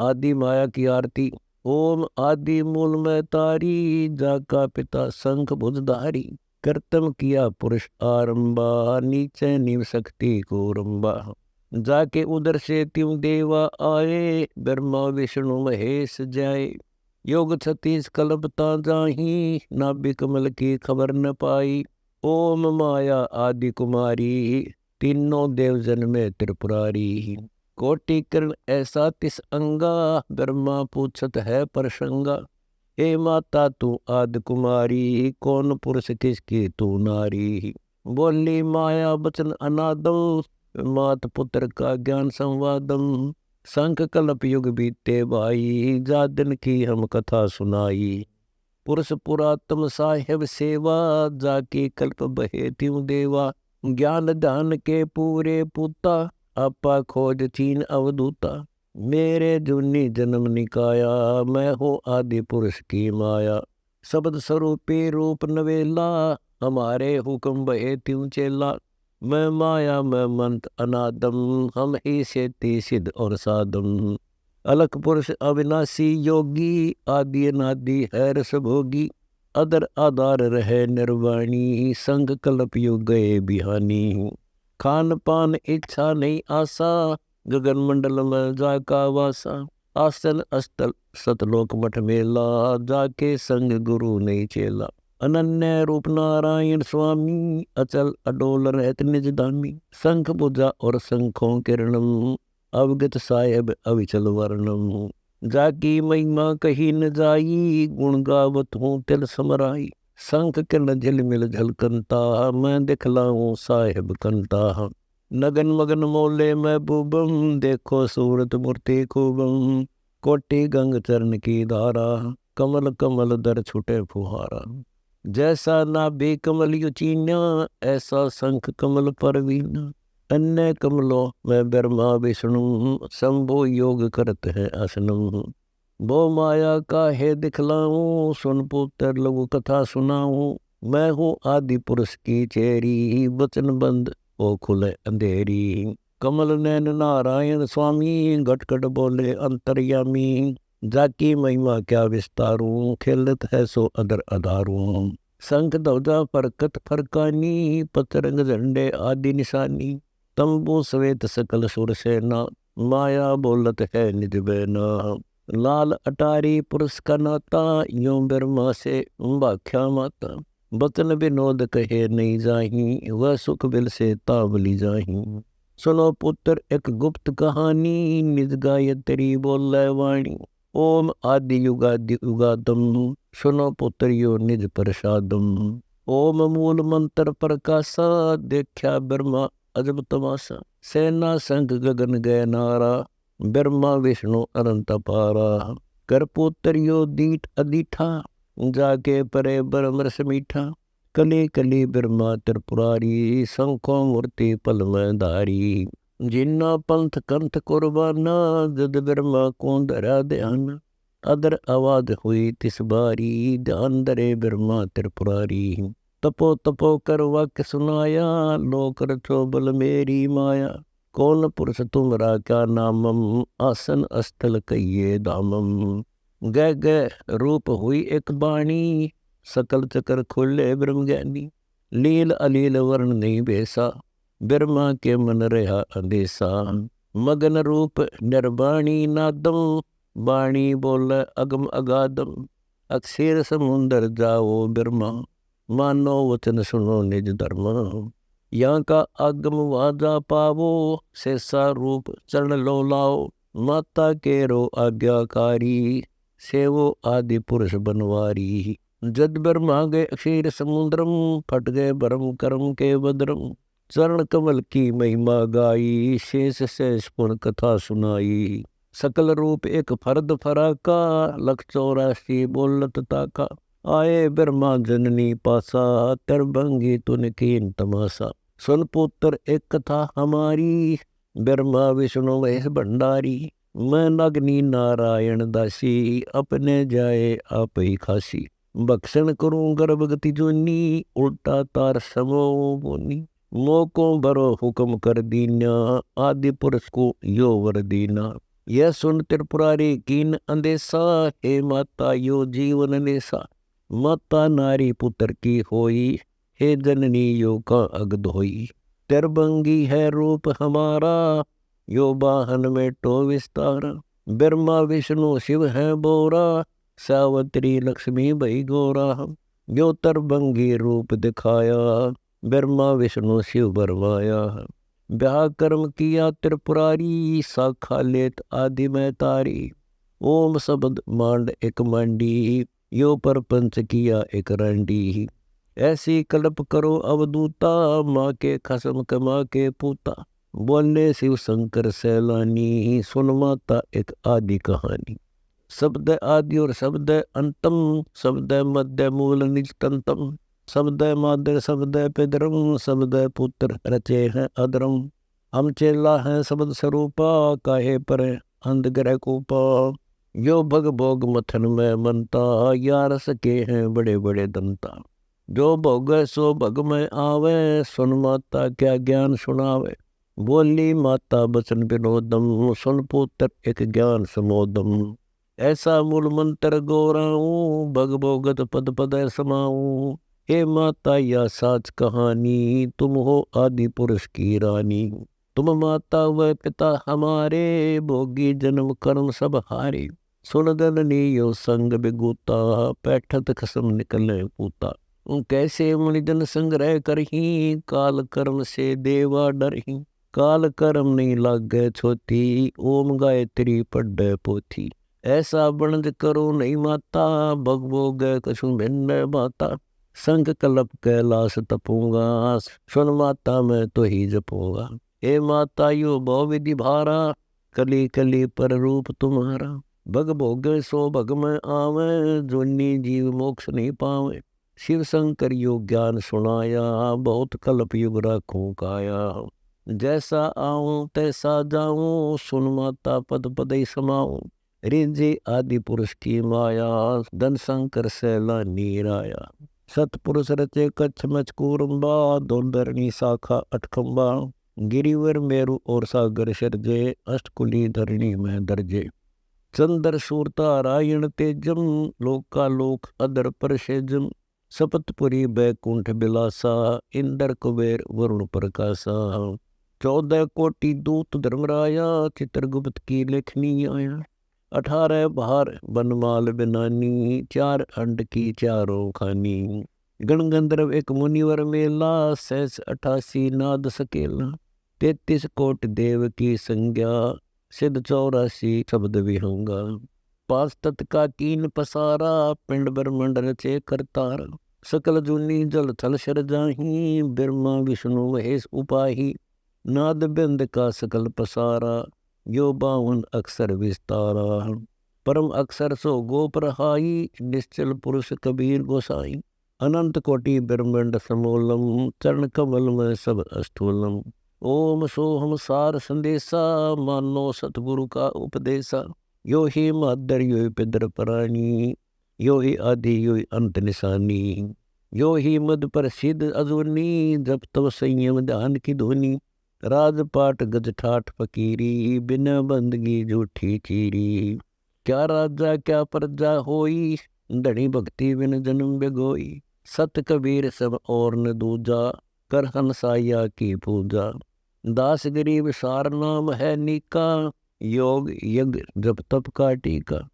आदि माया की आरती। ओम आदि मूल में तारी, जाका पिता शंख भुजधारी। कर्तम किया पुरुष आरंभा, नीचे नीव शक्ति को रंबा। जाके उधर से त्यों देवा आए, ब्रह्मा विष्णु महेश जाए। योग 36 कल्पता जाही, नाभि कमल की खबर न पाई। ओम माया आदि कुमारी, तीनों देव जन्मे त्रिपुरारी। कोटि किरण ऐसा तिस अंगा, ब्रह्मा पूछत है प्रसंगा। हे माता तू आदि कुमारी, कौन पुरुष किसकी तू नारी। बोली माया बचन अनादम, मात पुत्र का ज्ञान संवादम। शंख कल्प युग बीते भाई, जा दिन की हम कथा सुनाई। पुरुष पुरातम साहेब सेवा, जाके कल्प बहे त्यों देवा। ज्ञान ध्यान के पूरे पूता, आपा खोज चीन अवधूता। मेरे जूनी जन्म निकाया, मैं हो आदि पुरुष की माया। शब्द स्वरूपी रूप नवेला, हमारे हुक्म बहे त्यों चेला। मैं माया मैं मंत अनादम, हम ही सेती सिद्ध और साधम। अलख पुरुष अविनाशी योगी, आदि अनादि है रस भोगी। अदर आधार रहे निर्वाणी, संग कल्प युग गए बिहानी। खान पान इच्छा नहीं आसा, गगन मंडल में जाका वासा। आसन अस्तल सतलोक मठ मेला, जाके संग गुरु नहीं चेला। अनन्य रूप नारायण स्वामी, अचल अडोल रहत निज धामी। शंख भुजा और शंखों किरणम, अवगत साहेब अविचल वर्णम। जाकी महिमा कही न जाई, गुण गावत हूँ तिल समराई। शंख किरण झिलमिल झलकंता, मैं दिखलाऊं साहेब कंता। नगन मगन मोले महबूबम, देखो सूरत मूर्ति खूबम। कोटि गंग चरण की धारा, कमल कमल दर छुटे फुहारा। जैसा नाभि कमल युचीना, ऐसा शंख कमल परवीना। अन्य कमलों में ब्रह्मा विष्णु, शंभु योग करते हैं आसनम। वो माया का है दिखलाऊं, सुन पुत्र लघु कथा सुनाऊं। मैं हूँ आदि पुरुष की चेरी, वचन बंद ओ खुले अंधेरी। कमल नैन नारायण स्वामी, घटघट बोले अंतर्यामी। जाकी महिमा क्या विस्तारूं, खिलत है सो अदर अधारूं। शंख ध्वजा फरकत फरकानी, पतरंग झंडे आदि निशानी। तंबू सवेत सकल सुर सेना, माया बोलत है निज बेना। लाल अटारी पुरुष का नाता, यूं ब्रह्मा से व्याख्या माता। बचन विनोद कहे नहीं जाही, वह सुख बिल से तावली जाही। सुनो पुत्र एक गुप्त कहानी, निज गायत्री बोले वाणी। ओम आदि युगादि युगादम, सुनो पुत्र यो निज प्रसादम। ओम मूल मंत्र प्रकाशा, देखा ब्रह्मा अजब तमाशा। सेना संग गगन गए नारा, ब्रह्मा विष्णु अनंत पारा। कर पुत्र यो दीठ अदीठा, जाके परे ब्रह्म रस मीठा। कली कली ब्रह्मा त्रिपुरारी, शंखों मूर्ति पल में धारी। जिन्ना पंथ कंथ कुर्बाना, जद ब्रह्मा को धरा ध्यान। अदर आवाज हुई तिस बारी, ध्यान धरे ब्रह्मा त्रिपुरारी। तपो तपो कर वाक्य सुनाया, लोक रचो बल मेरी माया। कौन पुरुष तुमरा क्या नामम, आसन अस्थल कहिए धामम। गह गह रूप हुई एक बाणी, सकल चकर खुले ब्रह्म ज्ञानी। लील अलील वर्ण नहीं बेसा, ब्रह्मा के मन रहा अंदेशा। मगन रूप निर्वाणी नादम, वाणी बोल अगम अगाधम। अक्षर समुंदर जाओ ब्रह्मा, मानो वचन सुनो निज धर्म। यहाँ का आगम वाजा पावो, शेषा रूप चरण लो लाओ। माता के रो आज्ञाकारी, सेवो आदि पुरुष बनवारी। जद ब्रह्मा गए अक्षीर समुद्रम, फट गए भरम कर्म के बद्रम। चरण कमल की महिमा गाई, शेष शेष पुन कथा सुनाई। सकल रूप एक फर्द फराका, लख 84 बोलत ताका। आए ब्रह्मा जननी पासा, तरभंगी तुन कीन तमाशा। सुन पुत्र एक कथा हमारी, ब्रह्मा विष्णु महेश भंडारी। मैं नग्नि नारायण दासी, अपने जाए आप ही खासी। भक्षण करूं गर्भगति जोनी, उल्टा तार समो बोनी। मोको बरो हुक्म कर दीना, आदि पुरुष को यो वर दीना। यह सुन त्रिपुरारी कीन अंदेशा, हे माता यो जीवन नेसा। माता नारी पुत्र की होई, हे जननी यो का अगध होई। तिरबंगी है रूप हमारा, यो बाहन में टो विस्तारा। ब्रह्मा विष्णु शिव है बोरा, सावत्री लक्ष्मी भई गोरा। यो तरबंगी रूप दिखाया, ब्रह्मा विष्णु शिव बरमाया। ब्याह कर्म किया त्रिपुरारी, साखा लेत आदि में तारी। ओम शब्द मांड एक मांडी, यो परपंच किया एक रांडी। ऐसी कल्प करो अवधूता, माँ के खसम कमा के पूता। बोले शिव शंकर सैलानी, सुन माता एक आदि कहानी। शब्द आदि और शब्द अंतम, शब्द मध्य मूल निज तंतम। शब्द मादर शब्द पितरम, शब्द पुत्र रचे हैं अदरम। हम चेला हैं शब्द स्वरूपा, काहे पर अंध ग्रह कूपा। यो भग भोग मथन में मनता, यार सके हैं बड़े बड़े दंता। जो भोग सो भग में आवे, सुन माता क्या ज्ञान सुनावे। बोली माता बचन विनोदम, सुन पुत्र एक ज्ञान समोदम। ऐसा मूल मंत्र गोराऊं, भग भोगत पद पद समाऊं। हे माता या साच कहानी, तुम हो आदि पुरुष की रानी। तुम माता व पिता हमारे, भोगी जन्म कर्म सब हारे। सुन जननी यो संग बिगूता, पैठत खसम निकले पूता। कैसे मुनिजन संग्रह करही, काल कर्म से देवा डरही। काल कर्म नहीं लागे छोती, ओम गायत्री पढ़ पोथी। ऐसा बनज करो नहीं माता, भग भोग कछु भिन्न माता। संग कल्प कैलाश तपूंगा, सुन माता मैं तो ही जपूंगा। हे माता यो बहु विधि भारा, कली कली पर रूप तुम्हारा। भग भोग सो भग में आवे, जोनी जीव मोक्ष नहीं पावे। शिव शंकर यो ज्ञान सुनाया, बहुत कल्प युग रखूं काया। जैसा आऊं तैसा जाऊं, सुन माता पद पद ही समाऊं। रिंजे आदि पुरुष की माया, धन शंकर सैला नीराया। सतपुरुष रचे कच्छ मचकूरम्बा, दोंदरनी शाखा अठखम्बा। गिरिवर मेरु और सागर सर्जे, अष्टकुली धरणी में दर्जे। चंद्र सूरता रायण तेजम, लोका लोक अदर परसेजम। सपतपुरी बैकुंठ बिलासा, इंद्र कुबेर वरुण प्रकाशा। 14 कोटि दूत धर्मराया, चित्रगुप्त की लेखनी आया। 18 बाहर बनमाल बिनानी, 4 अंड की चारों खानी। गणगंधर्व एक मुनिवर मेला, 88 नाद सकेला। 33 कोट देव की संज्ञा, सिद्ध 84 शब्द विहंगा। 5 तत्व का कीन पसारा, पिंड ब्रह्मंड रचे करतार। सकल जूनी जल थल शर जाही, ब्रह्मा विष्णु महेश उपाही। नाद बिंद का सकल पसारा, यो 52 अक्षर विस्तारा। परम अक्षर सो गोप रहाई, निश्चल पुरुष कबीर गोसाई। अनंत कोटि ब्रह्मंड समूलम, चरण कमल में सब अस्थूलम। ओम सोहम सार संदेशा, मानो सतगुरु का उपदेशा। यो ही मादर यो ही पिदर प्राणी, यो ही आदि यो ही अंत निशानी। यो ही मद प्रसिद्ध अजूनी, जब तब संयम ध्यान की धुनी। राजपाट गज ठाठ फकीरी, बिना बंदगी झूठी चीरी। क्या राजा क्या प्रजा होई, धनी भक्ति बिन जन्म बेगोई। सत कबीर सब और न दूजा, कर हंसाया की पूजा। दास गरीब सार नाम है नीका, योग यज्ञ जब तप का टीका।